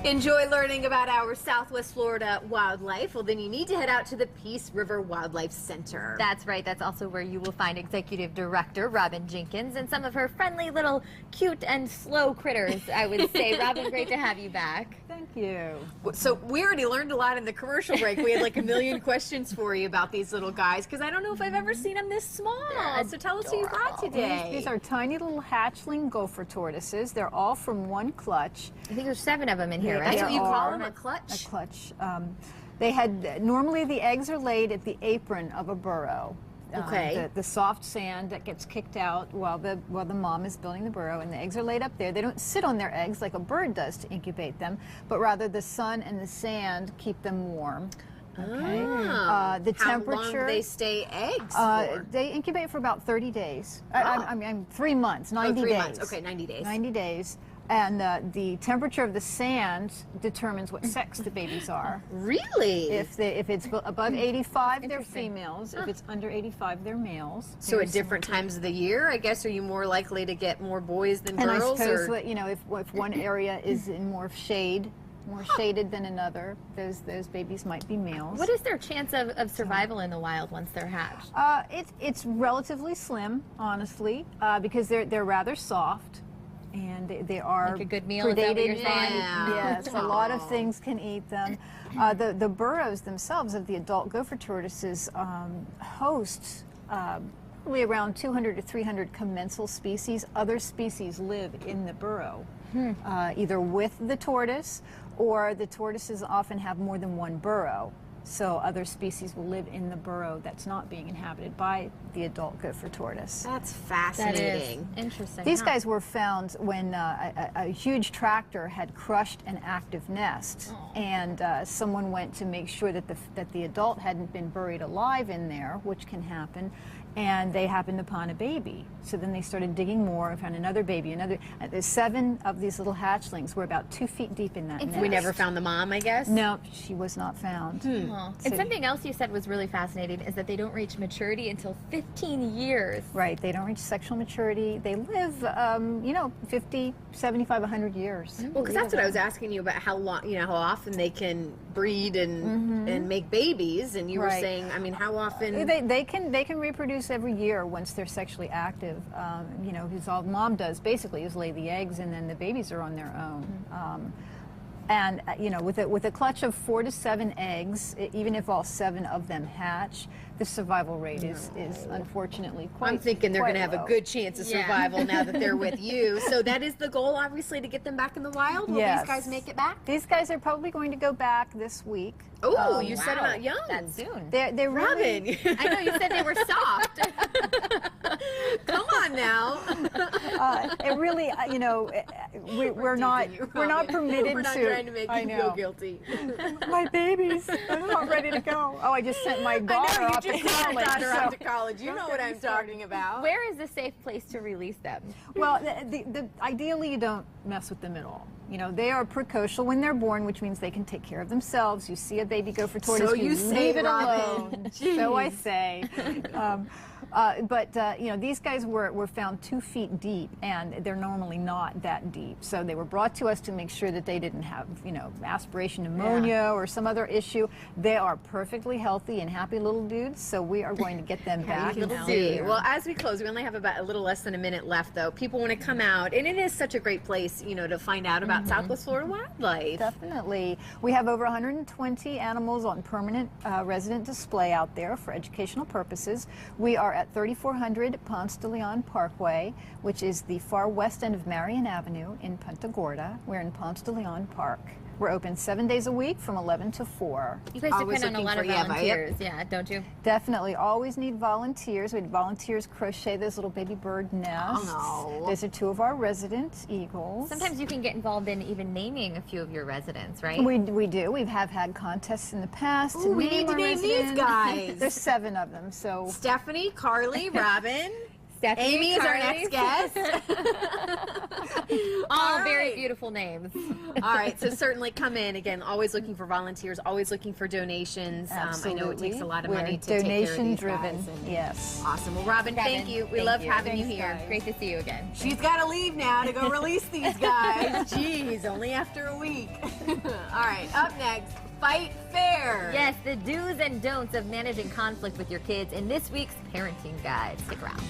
Enjoy learning about our Southwest Florida wildlife? Well, then you need to head out to the Peace River Wildlife Center. That's right. That's also where you will find Executive Director Robin Jenkins and some of her friendly little cute and slow critters, I would say. Robin, great to have you back. Thank you. So we already learned a lot in the commercial break. We had like a million questions for you about these little guys because I don't know if I've ever seen them this small. So tell us who you brought today. These are tiny little hatchling gopher tortoises. They're all from one clutch. I think there's 7 of them in here, right? That's what you call them, a clutch? A clutch. They had, normally the eggs are laid at the apron of a burrow. Okay. The soft sand that gets kicked out while the mom is building the burrow, and the eggs are laid up there. They don't sit on their eggs like a bird does to incubate them, but rather the sun and the sand keep them warm. Okay. The temperature. How long do they stay eggs for? They incubate for about 30 days. Oh. I mean, 3 months, 90 3 days. months. Okay, 90 days. 90 days. And the temperature of the sand determines what sex the babies are. Really? If it's above 85, they're females. If it's under 85, they're males. So at different times of the year, I guess, are you more likely to get more boys than and girls? And I suppose that, you know, if one area is in more shade, more shaded than another, those babies might be males. What is their chance of survival in the wild once they're hatched? It's relatively slim, honestly, because they're rather soft. And they are like a good meal, predated. Yeah. Yes, a lot of things can eat them. The burrows themselves of the adult gopher tortoises host probably around 200 to 300 commensal species. Other species live in the burrow, either with the tortoise, or the tortoises often have more than one burrow. So other species will live in the burrow that's not being inhabited by the adult gopher tortoise. That's fascinating. That is interesting. These guys were found when a huge tractor had crushed an active nest, and someone went to make sure that the adult hadn't been buried alive in there, which can happen, and they happened upon a baby. So then they started digging more and found another baby. There's 7 of these little hatchlings were about 2 feet deep in that nest. We never found the mom, I guess? No, she was not found. And something else you said was really fascinating is that they don't reach maturity until 15 years. Right, they don't reach sexual maturity. They live, 50, 75, 100 years. Well, because that's what I was asking you about, how long, how often they can breed and make babies, and you were saying, I mean, how often? They can reproduce every year once they're sexually active. Because all mom does basically is lay the eggs, and then the babies are on their own. And with a clutch of 4 to 7 eggs, even if all 7 of them hatch, the survival rate is unfortunately quite low. I'm thinking they're going to have a good chance of survival now that they're with you. So that is the goal, obviously, to get them back in the wild. Will these guys make it back? These guys are probably going to go back this week. Oh, you set them out young. That's soon. They're Robin. really, I know, you said they were soft. Come on now. it really, we're not permitted We're not trying to make you feel guilty. My babies, I'm not ready to go. Oh, I just sent my daughter off to college. college. You know what I'm talking about. Where is a safe place to release them? Well, ideally you don't mess with them at all. They are precocial when they're born, which means they can take care of themselves. You see a baby gopher tortoise, so you leave it alone. So I say. These guys were found 2 feet deep, and they're normally not that deep. So they were brought to us to make sure that they didn't have, aspiration pneumonia or some other issue. They are perfectly healthy and happy little dudes, so we are going to get them back. Well, as we close, we only have about a little less than a minute left, though. People want to come out, and it is such a great place, to find out about Southwest Florida wildlife. Definitely. We have over 120 animals on permanent resident display out there for educational purposes. We are at 3400 Ponce de Leon Parkway, which is the far west end of Marion Avenue in Punta Gorda. We're in Ponce de Leon Park. We're open 7 days a week from 11 to 4. You guys depend on a lot of volunteers, don't you? Definitely. Always need volunteers. We had volunteers crochet those little baby bird nests. Oh, no. Those are 2 of our resident eagles. Sometimes you can get involved in even naming a few of your residents, right? We do. We have had contests in the past. Ooh, we need to name these guys. There's 7 of them. So Stephanie, Carly, Robin. Stephanie, Amy is our next guest. All very beautiful. beautiful names. All right, so certainly come in. Again, always looking for volunteers, always looking for donations. I know it takes a lot of money to take care of these donation-driven. guys, and- Yes. Awesome. Well, Robin, thank you. We love having you here. Great to see you again. She's got to leave now to go release these guys. Jeez, only after a week. All right, up next, Fight Fair. Yes, the do's and don'ts of managing conflict with your kids in this week's parenting guide. Stick around.